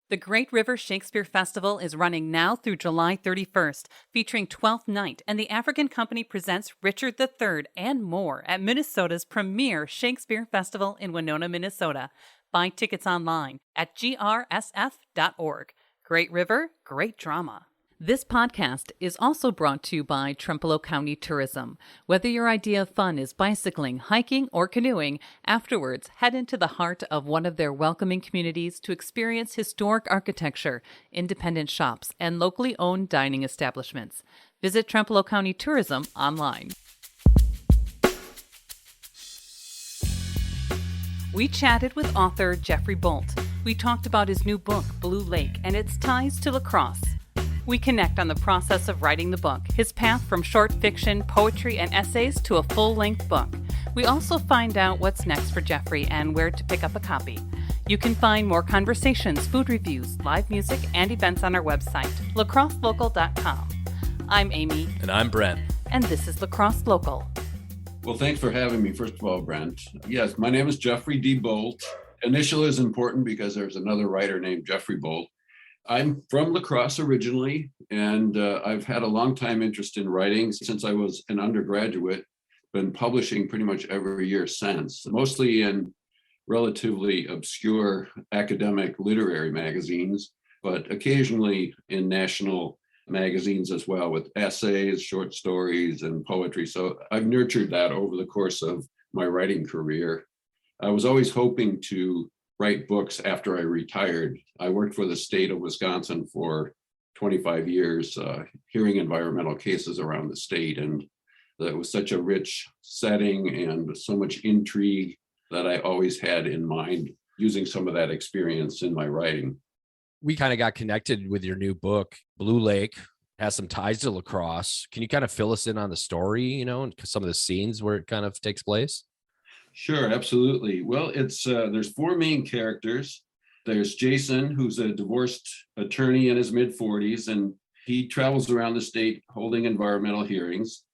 The Great River Shakespeare Festival is running now through July 31st, featuring Twelfth Night, and the African Company presents Richard III and more at Minnesota's premier Shakespeare Festival in Winona, Minnesota. Buy tickets online at grsf.org. Great River, great drama. This podcast is also brought to you by Trempealeau County Tourism. Whether your idea of fun is bicycling, hiking, or canoeing, afterwards head into the heart of one of their welcoming communities to experience historic architecture, independent shops, and locally owned dining establishments. Visit Trempealeau County Tourism online. We chatted with author Jeffrey Boldt. We talked about his new book, Blue Lake, and its ties to lacrosse. We connect on the process of writing the book, his path from short fiction, poetry, and essays to a full-length book. We also find out what's next for Jeffrey and where to pick up a copy. You can find more conversations, food reviews, live music, and events on our website, lacrosselocal.com. I'm Amy. And I'm Brent. And this is Lacrosse Local. Well, thanks for having me, first of all, Brent. Yes, my name is Jeffrey D. Boldt. Initial is important because there's another writer named Jeffrey Boldt. I'm from Lacrosse originally, and I've had a long time interest in writing since I was an undergraduate, been publishing pretty much every year since, mostly in relatively obscure academic literary magazines, but occasionally in national magazines as well with essays, short stories, and poetry. So I've nurtured that over the course of my writing career. I was always hoping to write books after I retired. I worked for the state of Wisconsin for 25 years, hearing environmental cases around the state. And it was such a rich setting and so much intrigue that I always had in mind using some of that experience in my writing. We kind of got connected with your new book, Blue Lake, has some ties to lacrosse. Can you kind of fill us in on the story, and some of the scenes where it kind of takes place? Sure, absolutely. Well, it's there's four main characters. There's Jason, who's a divorced attorney in his mid-40s, and he travels around the state holding environmental hearings.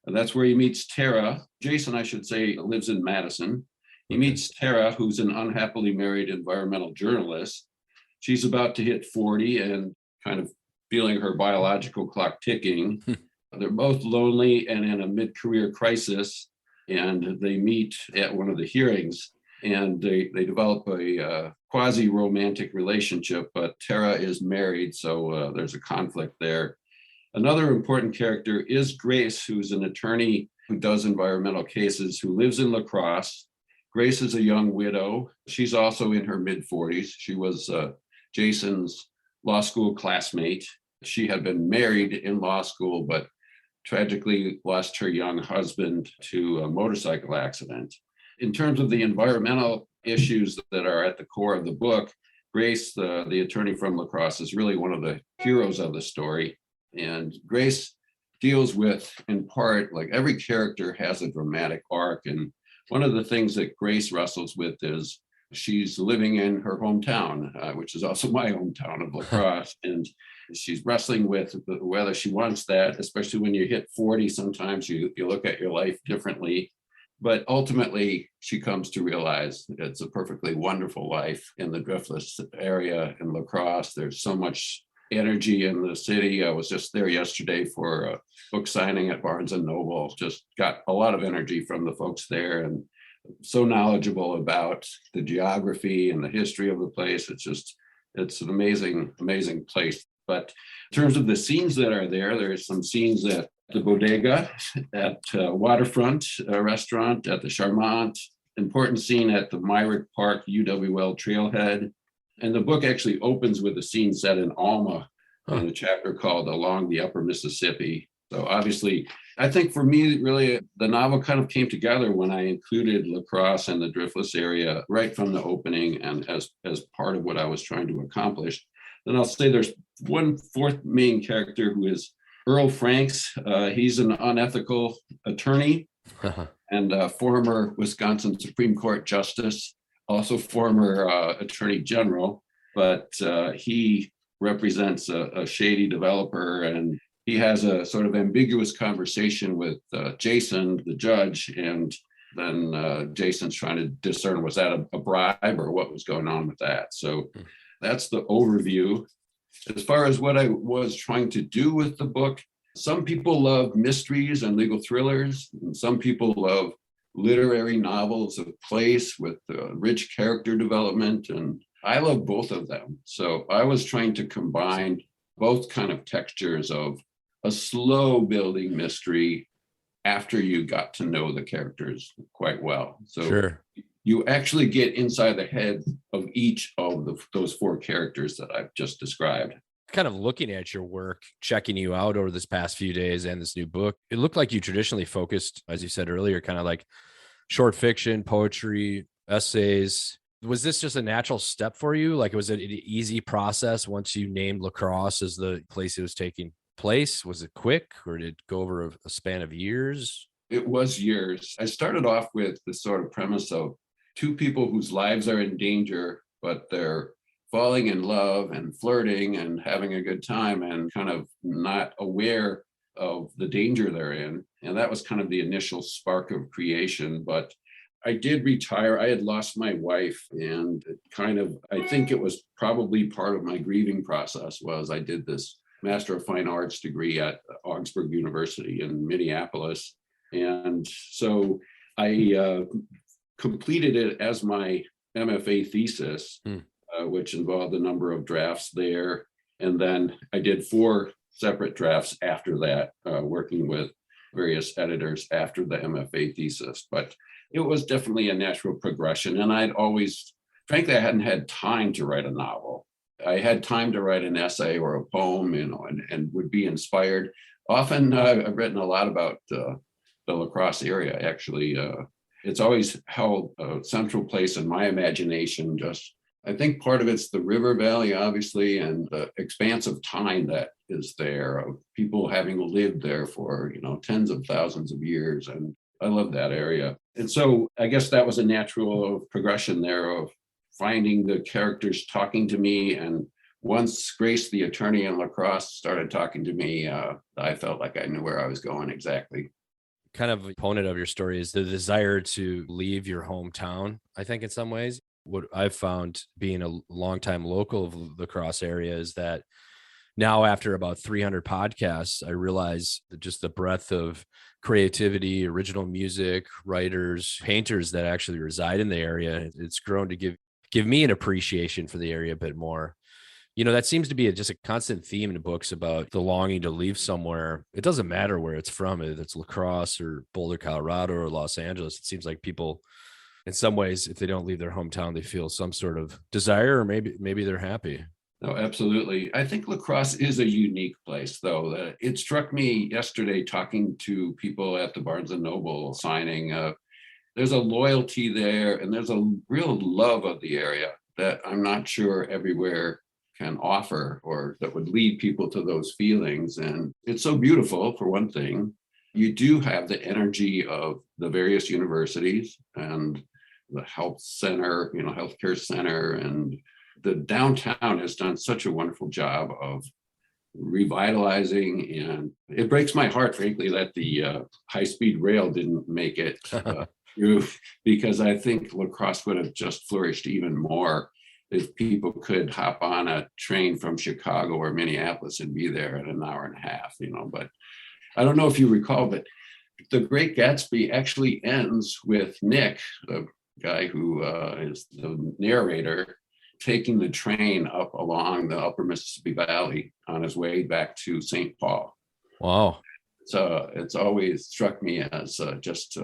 And that's where he meets Tara. Jason, I should say, lives in Madison. He meets Tara, who's an unhappily married environmental journalist. She's about to hit 40 and kind of feeling her biological clock ticking. They're both lonely and in a mid-career crisis. And they meet at one of the hearings, and they develop a quasi-romantic relationship, but Tara is married, so there's a conflict there. Another important character is Grace, who's an attorney who does environmental cases, who lives in Lacrosse. Grace is a young widow. She's also in her mid-40s. She was Jason's law school classmate. She had been married in law school, but tragically lost her young husband to a motorcycle accident. In terms of the environmental issues that are at the core of the book, Grace, the attorney from Lacrosse, is really one of the heroes of the story. And Grace deals with, in part, like every character has a dramatic arc. And one of the things that Grace wrestles with is she's living in her hometown, which is also my hometown of Lacrosse. And she's wrestling with whether she wants that, especially when you hit 40. Sometimes you look at your life differently. But ultimately, she comes to realize it's a perfectly wonderful life in the Driftless area in Lacrosse. There's so much energy in the city. I was just there yesterday for a book signing at Barnes & Noble. Just got a lot of energy from the folks there, and so knowledgeable about the geography and the history of the place. It's an amazing, amazing place. But in terms of the scenes that are there, there's some scenes at the Bodega, at Waterfront Restaurant, at the Charmant, important scene at the Myrick Park UWL Trailhead. And the book actually opens with a scene set in Alma in a chapter called Along the Upper Mississippi. So obviously, I think for me, really, the novel kind of came together when I included Lacrosse and the Driftless area right from the opening and as part of what I was trying to accomplish. Then I'll say there's one fourth main character who is Earl Franks. He's an unethical attorney and former Wisconsin Supreme Court Justice, also former Attorney General, but he represents a shady developer, and he has a sort of ambiguous conversation with Jason, the judge, and then Jason's trying to discern, was that a bribe or what was going on with that? So That's the overview. As far as what I was trying to do with the book, some people love mysteries and legal thrillers, and some people love literary novels of place with rich character development. And I love both of them. So I was trying to combine both kind of textures of a slow building mystery after you got to know the characters quite well. So Sure. you actually get inside the head of each of those four characters that I've just described. Kind of looking at your work, checking you out over this past few days and this new book, it looked like you traditionally focused, as you said earlier, kind of like short fiction, poetry, essays. Was this just a natural step for you? Like, was it an easy process once you named Lacrosse as the place it was taking place? Was it quick, or did it go over a span of years? It was years. I started off with the sort of premise of two people whose lives are in danger, but they're falling in love and flirting and having a good time and kind of not aware of the danger they're in. And that was kind of the initial spark of creation. But I did retire. I had lost my wife, and it kind of, I think it was probably part of my grieving process was I did this Master of Fine Arts degree at Augsburg University in Minneapolis. And so I completed it as my MFA thesis, which involved a number of drafts there. And then I did 4 separate drafts after that, working with various editors after the MFA thesis. But it was definitely a natural progression. And I'd always, frankly, I hadn't had time to write a novel. I had time to write an essay or a poem, and would be inspired. Often I've written a lot about the Lacrosse area, actually. It's always held a central place in my imagination. Just, I think part of it's the river valley, obviously, and the expanse of time that is there, of people having lived there for, tens of thousands of years. And I love that area. And so I guess that was a natural progression there of finding the characters talking to me. And once Grace, the attorney in Lacrosse, started talking to me, I felt like I knew where I was going exactly. Kind of component of your story is the desire to leave your hometown, I think, in some ways. What I've found being a longtime local of the Lacrosse area is that now, after about 300 podcasts, I realize that just the breadth of creativity, original music, writers, painters that actually reside in the area. It's grown to give me an appreciation for the area a bit more. That seems to be just a constant theme in books about the longing to leave somewhere. It doesn't matter where it's from, if it's Lacrosse or Boulder, Colorado, or Los Angeles. It seems like people, in some ways, if they don't leave their hometown, they feel some sort of desire, or maybe they're happy. No, absolutely. I think Lacrosse is a unique place, though. It struck me yesterday talking to people at the Barnes & Noble signing. There's a loyalty there, and there's a real love of the area that I'm not sure everywhere can offer, or that would lead people to those feelings. And it's so beautiful, for one thing. You do have the energy of the various universities and the health center, healthcare center, and the downtown has done such a wonderful job of revitalizing. And it breaks my heart, frankly, that the high-speed rail didn't make it through, because I think Lacrosse would have just flourished even more if people could hop on a train from Chicago or Minneapolis and be there in an hour and a half, But I don't know if you recall, but The Great Gatsby actually ends with Nick, the guy who is the narrator, taking the train up along the upper Mississippi Valley on his way back to St. Paul. Wow. So it's always struck me as just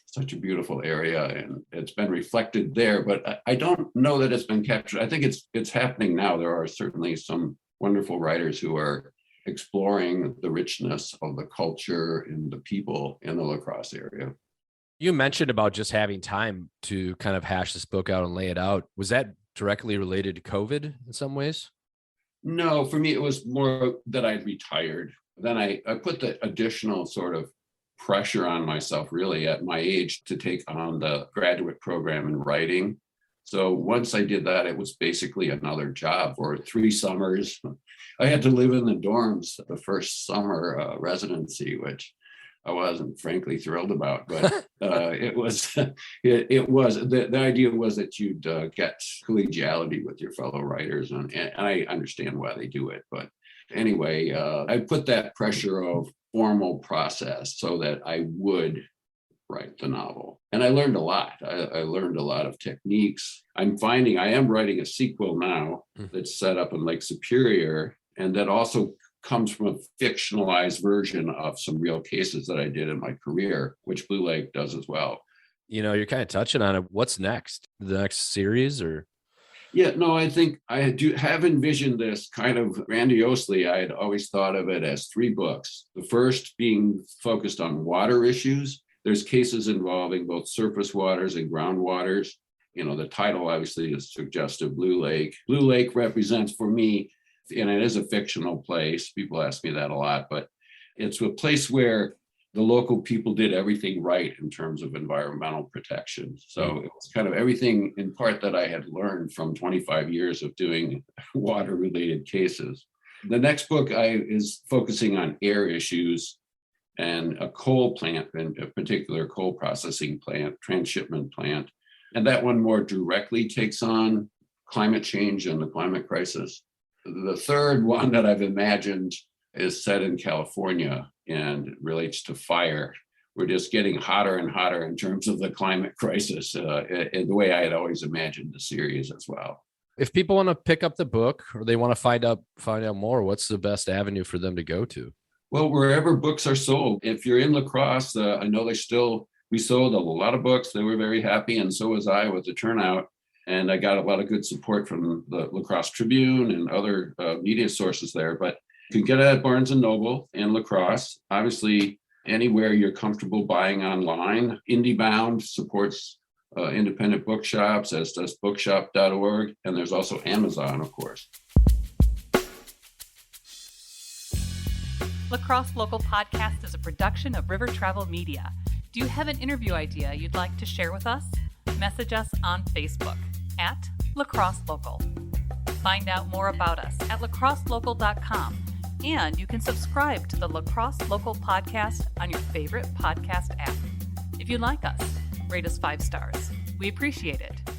such a beautiful area, and it's been reflected there, but I don't know that it's been captured. I think it's happening now. There are certainly some wonderful writers who are exploring the richness of the culture and the people in the Lacrosse area. You mentioned about just having time to kind of hash this book out and lay it out. Was that directly related to COVID in some ways? No, for me, it was more that I'd retired. Then I put the additional sort of pressure on myself, really, at my age, to take on the graduate program in writing. So once I did that, it was basically another job for 3 summers. I had to live in the dorms the first summer residency, which I wasn't frankly thrilled about, but it was the idea was that you'd get collegiality with your fellow writers, and I understand why they do it. But anyway, I put that pressure of formal process so that I would write the novel. And I learned a lot. I learned a lot of techniques. I'm finding I am writing a sequel now that's set up in Lake Superior, and that also comes from a fictionalized version of some real cases that I did in my career, which Blue Lake does as well. You know, you're kind of touching on it. What's next? The next series or? Yeah, no, I think I do have envisioned this kind of grandiosely. I had always thought of it as 3 books. The first being focused on water issues. There's cases involving both surface waters and groundwaters. You know, the title obviously is suggestive, Blue Lake. Blue Lake represents for me, and it is a fictional place. People ask me that a lot, but it's a place where the local people did everything right in terms of environmental protection. So it was kind of everything in part that I had learned from 25 years of doing water-related cases. The next book is focusing on air issues and a coal plant, in a particular coal processing plant, transshipment plant. And that one more directly takes on climate change and the climate crisis. The third one that I've imagined is set in California and relates to fire. We're just getting hotter and hotter in terms of the climate crisis, in the way I had always imagined the series as well. If people want to pick up the book or they want to find out more, what's the best avenue for them to go to? Well, wherever books are sold. If you're in Lacrosse, I know we sold a lot of books. They were very happy, and so was I with the turnout. And I got a lot of good support from the Lacrosse Tribune and other media sources there. But you can get it at Barnes & Noble and Lacrosse. Obviously, anywhere you're comfortable buying online. IndieBound supports independent bookshops, as does bookshop.org. And there's also Amazon, of course. Lacrosse Local Podcast is a production of River Travel Media. Do you have an interview idea you'd like to share with us? Message us on Facebook at Lacrosse Local. Find out more about us at lacrosselocal.com, and you can subscribe to the Lacrosse Local Podcast on your favorite podcast app. If you like us, rate us 5 stars. We appreciate it.